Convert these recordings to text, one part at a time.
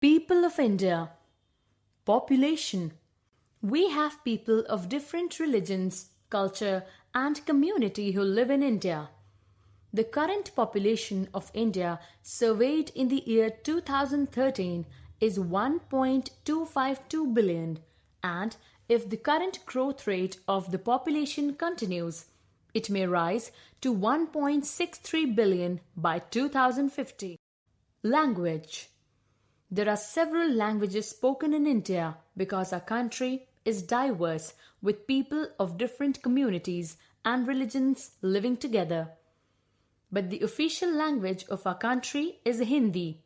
People of India. Population. We have people of different religions, culture, and community who live in India. The current population of India, surveyed in the year 2013, is 1.252 billion, and if the current growth rate of the population continues, it may rise to 1.63 billion by 2050. Language. There are several languages spoken in India because our country is diverse with people of different communities and religions living together. But the official language of our country is Hindi.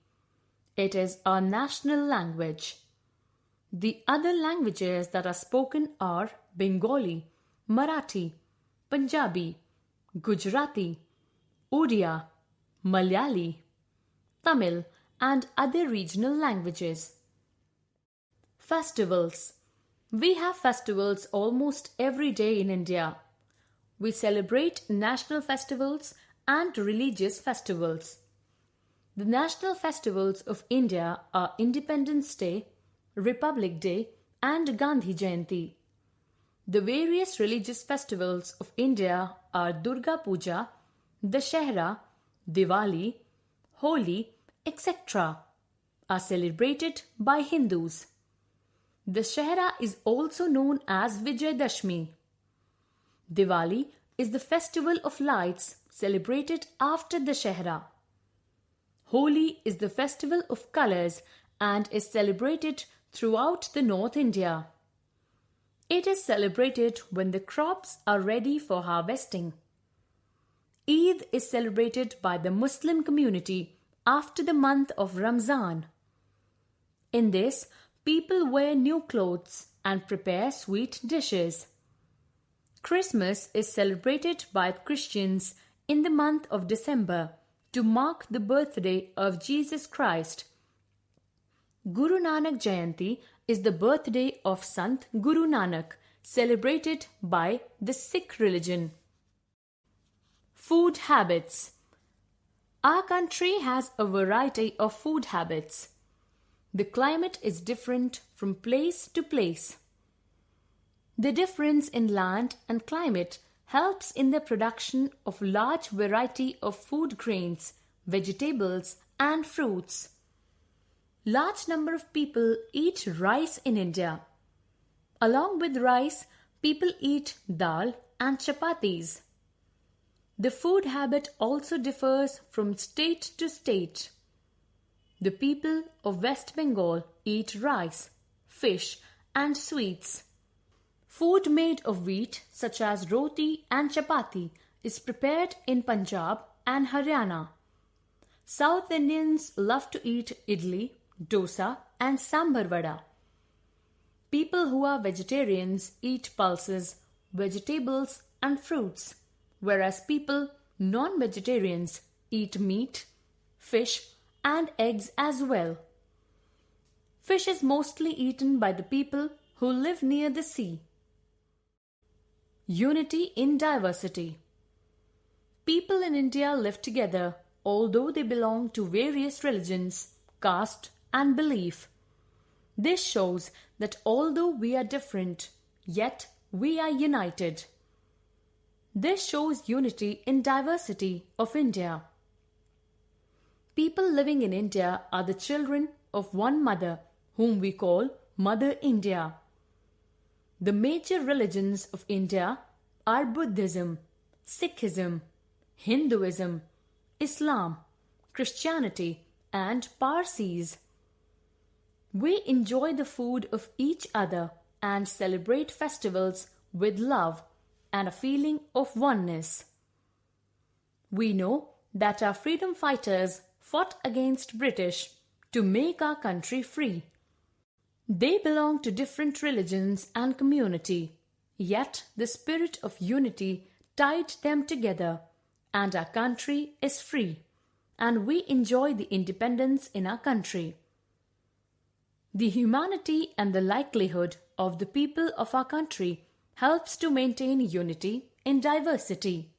It is our national language. The other languages that are spoken are Bengali, Marathi, Punjabi, Gujarati, Odia, Malayali, Tamil, and other regional languages. Festivals. We have festivals almost every day in India. We celebrate national festivals and religious festivals. The national festivals of India are Independence Day, Republic Day, and Gandhi Jayanti. The various religious festivals of India are Durga Puja, Dashehra, Diwali, Holi, etc. are celebrated by Hindus. Dashehra is also known as Vijayadashmi. Diwali is the festival of lights celebrated after Dashehra. Holi is the festival of colors and is celebrated throughout the North India. It is celebrated when the crops are ready for harvesting. Eid is celebrated by the Muslim community after the month of Ramzan. In this, people wear new clothes and prepare sweet dishes. Christmas is celebrated by Christians in the month of December to mark the birthday of Jesus Christ. Guru Nanak Jayanti is the birthday of Sant Guru Nanak, celebrated by the Sikh religion. Food habits. Our country has a variety of food habits. The climate is different from place to place. The difference in land and climate helps in the production of large variety of food grains, vegetables, and fruits. Large number of people eat rice in India. Along with rice, people eat dal and chapatis. The food habit also differs from state to state. The people of West Bengal eat rice, fish, and sweets. Food made of wheat, such as roti and chapati, is prepared in Punjab and Haryana. South Indians love to eat idli, dosa, and sambar vada. People who are vegetarians eat pulses, vegetables, and fruits, whereas people non-vegetarians eat meat, fish, and eggs as well. Fish is mostly eaten by the people who live near the sea. Unity in diversity. People in India live together, although they belong to various religions, caste, and belief. This shows that although we are different, yet we are united. This shows unity in diversity of India. People living in India are the children of one mother, whom we call Mother India. The major religions of India are Buddhism, Sikhism, Hinduism, Islam, Christianity, and Parsis. We enjoy the food of each other and celebrate festivals with love and a feeling of oneness. We know that our freedom fighters fought against British to make our country free. They belong to different religions and community, yet the spirit of unity tied them together, and our country is free, and we enjoy the independence in our country. The humanity and the likelihood of the people of our country helps to maintain unity in diversity.